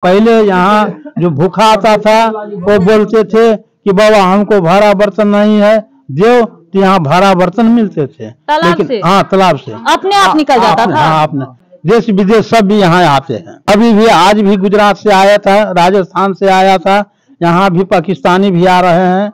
पहले यहाँ जो भूखा आता था वो बोलते थे कि बाबा हमको भाड़ा बर्तन नहीं है दो, तो यहाँ भाड़ा बर्तन मिलते थे। लेकिन हाँ, तालाब से अपने आप निकल जाता था। हाँ, अपने देश विदेश सब भी यहाँ आते हैं। अभी भी आज भी गुजरात से आया था, राजस्थान से आया था, यहाँ भी पाकिस्तानी भी आ रहे हैं,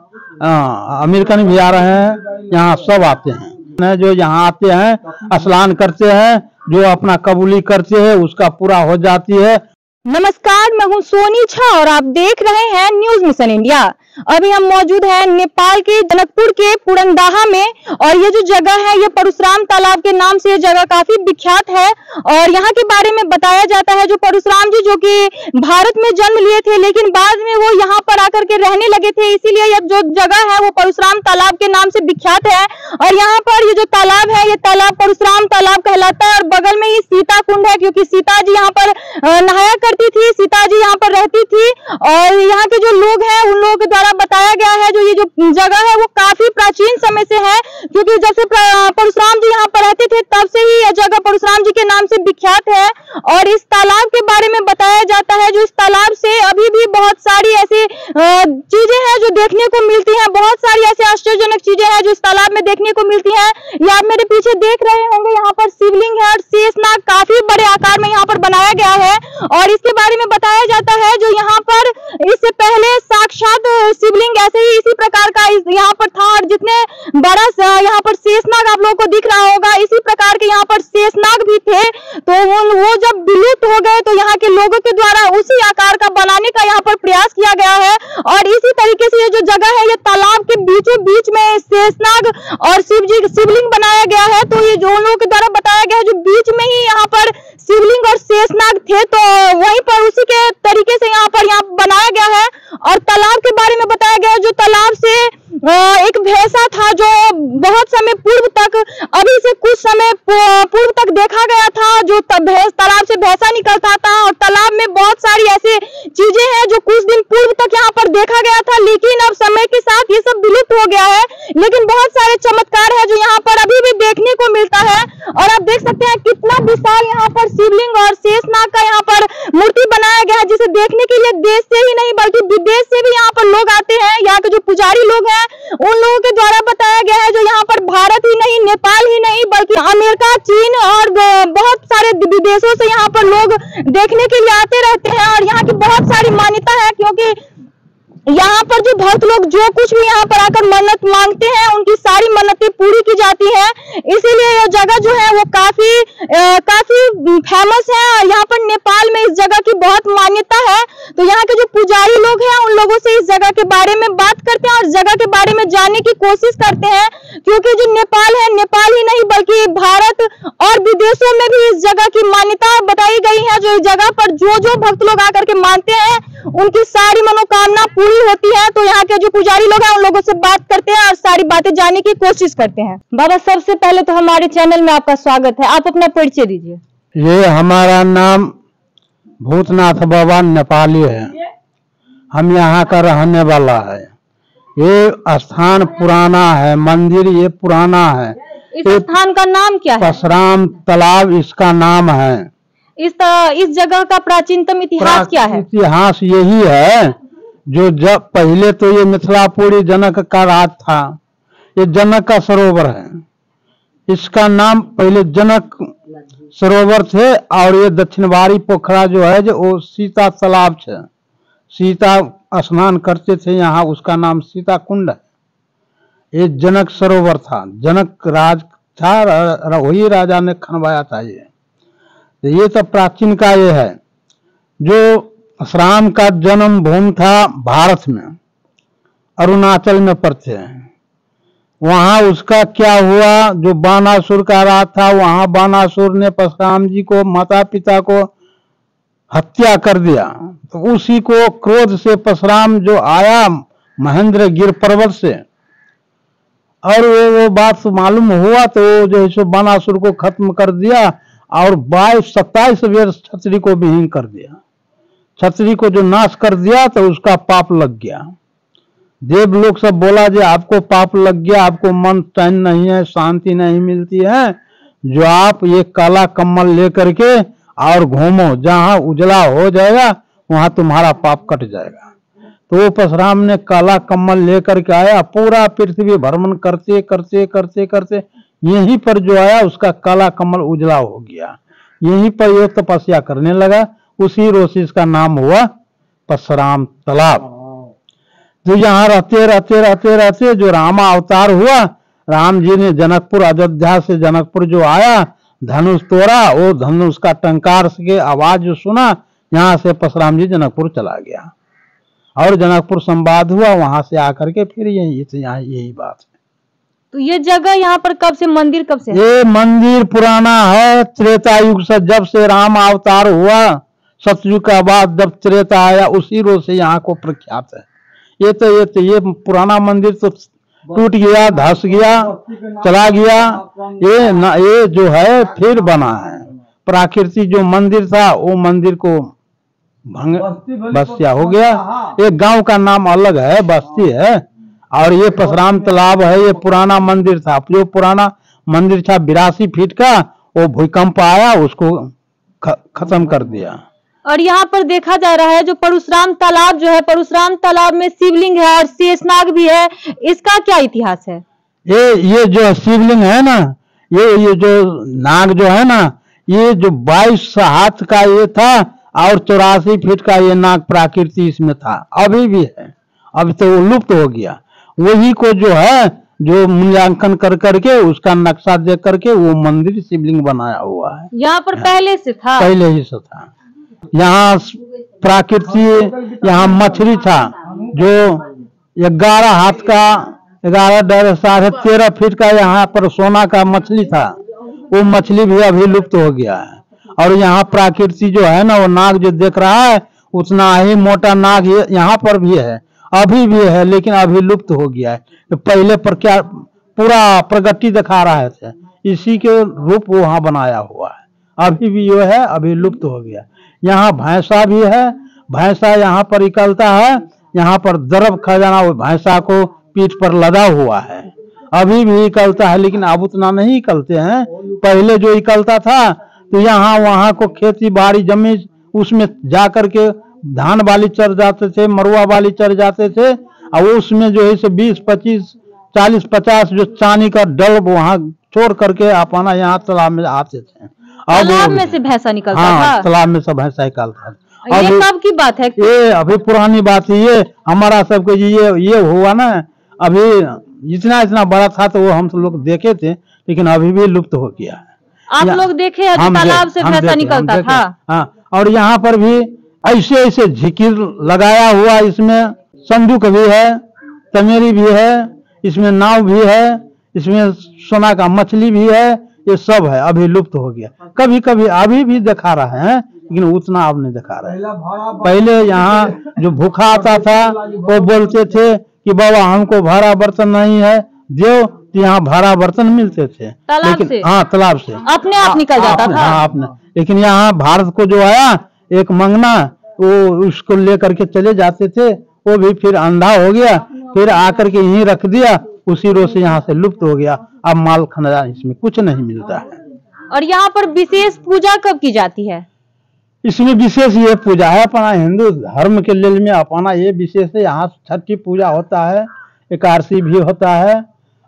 अमेरिकन भी आ रहे हैं, यहाँ सब आते हैं। जो यहाँ आते हैं स्नान करते हैं, जो अपना कबूली करते हैं उसका पूरा हो जाती है। नमस्कार, मैं हूं सोनी झा और आप देख रहे हैं न्यूज मिशन इंडिया। अभी हम मौजूद हैं नेपाल के जनकपुर के पुरंदाहा में और ये जो जगह है ये परशुराम तालाब के नाम से ये जगह काफी विख्यात है। और यहाँ के बारे में बताया जाता है जो परशुराम जी जो कि भारत में जन्म लिए थे लेकिन बाद में वो यहाँ पर आकर के रहने लगे थे, इसीलिए ये जो जगह है वो परशुराम तालाब के नाम से विख्यात है। और यहाँ पर ये जो तालाब है ये तालाब परशुराम तालाब कहलाता है और बगल में ही सीता कुंड है, क्योंकि सीता जी यहाँ पर नहाया करती थी, सीता जी यहाँ पर रहती थी। और यहाँ के जो लोग हैं उन लोगों के द्वारा बताया गया है जो ये जो जगह है वो काफी प्राचीन समय से है, क्योंकि जब से परशुराम जी यहाँ पर रहते थे तब से ही यह जगह परशुराम जी के नाम से विख्यात है। और इस तालाब के बारे में बताया जाता है जो इस तालाब से अभी भी बहुत सारी ऐसी चीजें हैं जो देखने को मिलती हैं, बहुत सारी ऐसी आश्चर्यजनक चीजें हैं जो इस तालाब में देखने को मिलती हैं। ये आप मेरे पीछे देख रहे होंगे, यहाँ पर शिवलिंग है और शेषनाग काफी बड़े आकार में यहाँ पर बनाया गया है। और इसके बारे में बताया जाता है जो यहाँ पर इससे पहले साक्षात शिवलिंग ऐसे ही इसी प्रकार का यहाँ पर था और जितने बड़ा यहाँ पर शेषनाग आप लोगों को दिख रहा होगा इसी प्रकार के यहाँ पर शेषनाग भी थे। तो वो जब विलुप्त हो गए तो यहाँ के लोगों के द्वारा उसी आकार का बनाने का यहाँ पर प्रयास किया गया है। और इसी तरीके से ये जो जगह है ये तालाब के बीचों बीच में शेषनाग और शिवलिंग बनाया गया है। तो ये जो लोगों के द्वारा बताया गया है जो बीच में ही यहाँ पर शिवलिंग और शेषनाग थे तो वहीं पर उसी के तरीके से यहाँ बनाया गया है। और तालाब के बारे में बताया गया है जो तालाब से एक भैंसा था जो बहुत समय पूर्व तक, अभी से कुछ समय पूर्व तक देखा गया था जो तालाब से भैंसा निकलता था। और तालाब में बहुत सारी ऐसी चीजें हैं जो कुछ दिन पूर्व तक यहाँ पर देखा गया था, लेकिन अब समय के साथ ये सब विलुप्त हो गया है। लेकिन बहुत सारे चमत्कार है जो यहाँ पर अभी भी देखने को मिलता है। और आप देख सकते हैं कितना विशाल यहाँ पर शिवलिंग और शेषनाग का यहाँ पर मूर्ति बनाया गया है, जिसे देखने के लिए देश से ही नहीं बल्कि विदेश से भी यहाँ पर लोग आते हैं। यहाँ के जो पुजारी लोग हैं उन लोगों के द्वारा बताया गया है जो यहाँ पर भारत ही नहीं, नेपाल ही नहीं बल्कि अमेरिका, चीन और बहुत सारे विदेशों से यहाँ पर लोग देखने के लिए आते रहते हैं। और यहाँ की बहुत सारी मान्यता है, क्योंकि यहाँ पर जो भक्त लोग जो कुछ भी यहाँ पर आकर मन्नत मांगते हैं उनकी सारी मन्नतें पूरी की जाती है। इसीलिए यह जगह जो है वो काफी फेमस है। और यहाँ पर नेपाल में इस जगह की बहुत मान्यता है। तो यहाँ के जो पुजारी लोग हैं उन लोगों से इस जगह के बारे में बात करते हैं और जगह के बारे में जानने की कोशिश करते हैं, क्योंकि जो नेपाल है, नेपाल ही नहीं बल्कि भारत और विदेशों में भी इस जगह की मान्यता बताई गई है। जो इस जगह पर जो भक्त लोग आकर के मानते हैं उनकी सारी मनोकामना पूरी होती है। तो यहाँ के जो पुजारी लोग हैं उन लोगों से बात करते हैं और सारी बातें जानने की कोशिश करते हैं। बाबा, सबसे पहले तो हमारे चैनल में आपका स्वागत है, आप अपना परिचय दीजिए। ये हमारा नाम भूतनाथ बाबा नेपाली है, हम यहाँ का रहने वाला है। ये स्थान पुराना है, मंदिर ये पुराना है। इस स्थान का नाम क्या है? परशुराम तालाब इसका नाम है। इस जगह का प्राचीनतम इतिहास क्या है? इतिहास यही है जो जब पहले तो ये मिथिलापुरी जनक का राज था, ये जनक का सरोवर है। इसका नाम पहले जनक सरोवर थे और ये दक्षिणवारी पोखरा जो है जो वो सीता तालाब है, सीता स्नान करते थे यहाँ, उसका नाम सीता कुंड है। ये जनक सरोवर था, जनक राज था, वही राजा ने खनवाया था। ये तो प्राचीन का ये है। जो राम का जन्म भूमि था भारत में, अरुणाचल में पड़ते हैं। वहां उसका क्या हुआ, जो बानासुर का राज था, वहां बानासुर ने परशुराम जी को, माता पिता को हत्या कर दिया। तो उसी को क्रोध से परशुराम जो आया महेंद्र गिर पर्वत से, और वो बात मालूम हुआ तो जो है बानासुर को खत्म कर दिया और 27 वर्ष क्षत्रिय को विहीन कर दिया। क्षत्रिय को जो नाश कर दिया तो उसका पाप लग गया। देव लोग सब बोला जे आपको पाप लग गया, आपको मन चैन नहीं है, शांति नहीं मिलती है, जो आप ये काला कम्बल लेकर के और घूमो, जहां उजला हो जाएगा वहां तुम्हारा पाप कट जाएगा। तो वो परशुराम ने काला कमल लेकर के आया, पूरा पृथ्वी भ्रमण करते करते करते करते यहीं पर जो आया उसका काला कमल उजला हो गया। यहीं पर ये तपस्या करने लगा, उसी रोज से इसका नाम हुआ परशुराम तालाब। तो यहाँ रहते रहते रहते रहते जो रामा अवतार हुआ, राम जी ने जनकपुर, अयोध्या से जनकपुर जो आया, धनुष तोड़ा, वो धनुष का टंकार के आवाज जो सुना, यहाँ से परशुराम जी जनकपुर चला गया और जनकपुर संवाद हुआ, वहां से आकर के फिर यही बात है। तो ये जगह यहाँ पर कब से, मंदिर कब से है? ये मंदिर पुराना है, त्रेता युग से, जब से राम अवतार हुआ, सतयुग का बाद जब त्रेता आया, उसी रोज से यहाँ को प्रख्यात है। ये पुराना मंदिर तो टूट गया, धस गया, चला गया। ये जो है फिर बना है। प्राकृतिक जो मंदिर था वो मंदिर को बस्तिया हो गया। एक गांव का नाम अलग है, बस्ती है, और ये परशुराम तालाब है। ये पुराना मंदिर था, जो पुराना मंदिर था 82 फीट का, वो भूकंप आया, उसको खत्म कर दिया। और यहाँ पर देखा जा रहा है जो परशुराम तालाब जो है, परशुराम तालाब में शिवलिंग है और शेषनाग भी है, इसका क्या इतिहास है? ये जो शिवलिंग है ना, ये जो नाग जो है ना, ये जो 22 हाथ का ये था और 84 फीट का ये नाग प्राकृतिक इसमें था, अभी भी है। अब तो वो लुप्त हो गया। वही को जो है, जो मूल्यांकन कर करके उसका नक्शा देख करके वो मंदिर शिवलिंग बनाया हुआ है। यहाँ पर पहले से था? पहले ही से था। यहाँ प्राकृतिक, यहाँ मछली था जो 11 हाथ का, 11 साढ़े 13 फीट का, यहाँ पर सोना का मछली था। वो मछली भी अभी लुप्त हो गया है। और यहाँ प्राकृतिक जो है ना, वो नाग जो देख रहा है, उतना ही मोटा नाग यहाँ पर भी है, अभी भी है, लेकिन अभी लुप्त हो गया है। तो पहले पर क्या पूरा प्रगति दिखा रहे थे, इसी के रूप वहाँ बनाया हुआ है। अभी भी जो है, अभी लुप्त हो गया। यहाँ भैंसा भी है, भैंसा यहाँ पर निकलता है, यहाँ पर दरब खजाना वो भैंसा को पीठ पर लदा हुआ है, अभी भी निकलता है, लेकिन अब उतना नहीं निकलते हैं। पहले जो निकलता था तो यहाँ वहाँ को खेती बाड़ी जमीन, उसमें जा करके धान वाली चढ़ जाते थे, मरुआ वाली चढ़ जाते थे, और उसमें जो है 20, 25, 40, 50 जो चांदी का डल्ब वहाँ छोड़ करके अपना यहाँ तालाब में आते थे। तालाब में से भैंसा निकलता था? तालाब में से भैंसा निकलता था। ये कब की बात है? ये अभी पुरानी बात है। ये हमारा सबके ये हुआ ना, अभी इतना बड़ा था तो वो हम सब लोग देखे थे, लेकिन अभी भी लुप्त हो गया है। आप लोग देखे हैं तालाब से भैंसा निकलता था? हाँ, और यहाँ पर भी ऐसे ऐसे झिकिर लगाया हुआ, इसमें संदूक भी है, तमेरी भी है, इसमें नाव भी है, इसमें सोना का मछली भी है, ये सब है। अभी लुप्त हो गया। कभी कभी अभी भी दिखा रहे हैं, लेकिन उतना अब नहीं दिखा रहे। पहले यहाँ जो भूखा आता था वो बोलते थे कि बाबा हमको भाड़ा बर्तन नहीं है, जो यहाँ भाड़ा बर्तन मिलते थे, लेकिन हाँ तालाब से अपने आप निकल जाता था। हाँ अपने, लेकिन यहाँ भारत को जो आया एक मंगना, वो उसको लेकर के चले जाते थे, वो भी फिर अंधा हो गया, फिर आकर के यहीं रख दिया, उसी रोज से यहाँ से लुप्त हो गया। अब माल खनजा इसमें कुछ नहीं मिलता है। और यहाँ पर विशेष पूजा कब की जाती है? इसमें विशेष ये पूजा है, अपना हिंदू धर्म के लिए में अपना ये विशेष है। यहाँ छठी पूजा होता है, एकादशी भी होता है,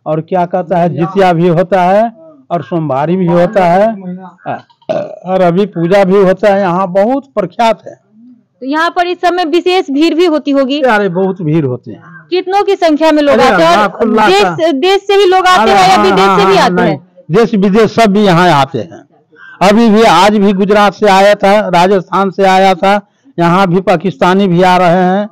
और क्या कहता है जितिया भी होता है, और सोमवारी भी होता है, और अभी पूजा भी होता है। यहाँ बहुत प्रख्यात है। तो यहाँ पर इस समय विशेष भीड़ भी होती होगी? अरे बहुत भीड़ होती है। कितनों की संख्या में लोग आते हैं? और देश से भी लोग आते हैं या विदेश से भी आते हैं? देश विदेश सब भी यहाँ आते हैं। अभी भी आज भी गुजरात से आया था, राजस्थान से आया था, यहाँ भी पाकिस्तानी भी आ रहे हैं,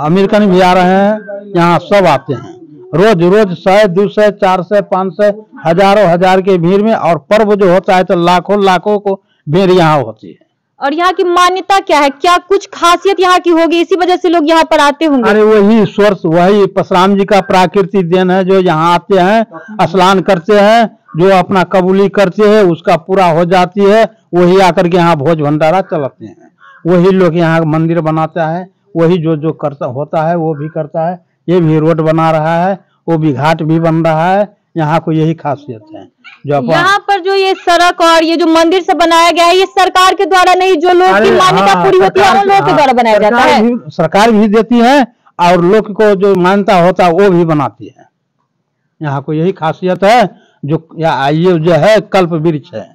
अमेरिकन भी आ रहे हैं, यहाँ सब आते हैं। रोज रोज 100, 200, 400, 500, हजारों हजार के भीड़ में। और पर्व जो होता है तो लाखों लाखों को भीड़ यहाँ होती है। और यहाँ की मान्यता क्या है? क्या कुछ खासियत यहाँ की होगी, इसी वजह से लोग यहाँ पर आते होंगे? अरे वही सोर्स, वही परशुराम जी का प्राकृतिक देन है, जो यहाँ आते हैं, स्नान करते हैं, जो अपना कबूली करते हैं उसका पूरा हो जाती है, वही आकर के यहाँ भोज भंडारा चलाते हैं। वही लोग यहाँ मंदिर बनाता है, वही जो करता होता है वो भी करता है। ये भी रोड बना रहा है, वो भी घाट भी बन रहा है, यहाँ को यही खासियत है। जो अपन यहाँ पर जो ये सड़क और ये जो मंदिर से बनाया गया है, ये सरकार के द्वारा नहीं, जो लोग की मान्यता पूरी होती है उन लोगों के द्वारा बनाया जाता है। सरकार भी देती है और लोग को जो मान्यता होता है वो भी बनाती है। यहाँ को यही खासियत है। जो ये जो है कल्प वृक्ष है।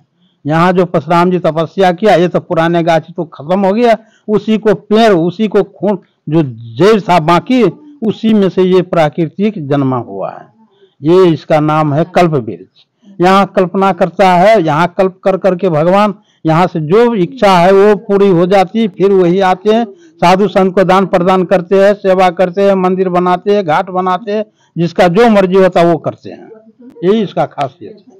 यहाँ जो परशुराम जी तपस्या किया, ये तो पुराने गाछ तो खत्म हो गया, उसी को पेड़, उसी को खून जो जड़ था बाकी, उसी में से ये प्राकृतिक जन्मा हुआ है। ये इसका नाम है कल्प वृक्ष। यहाँ कल्पना करता है, यहाँ कल्प कर करके भगवान यहाँ से जो इच्छा है वो पूरी हो जाती है। फिर वही आते हैं, साधु संत को दान प्रदान करते हैं, सेवा करते हैं, मंदिर बनाते हैं, घाट बनाते हैं, जिसका जो मर्जी होता है वो करते हैं। यही इसका खासियत है।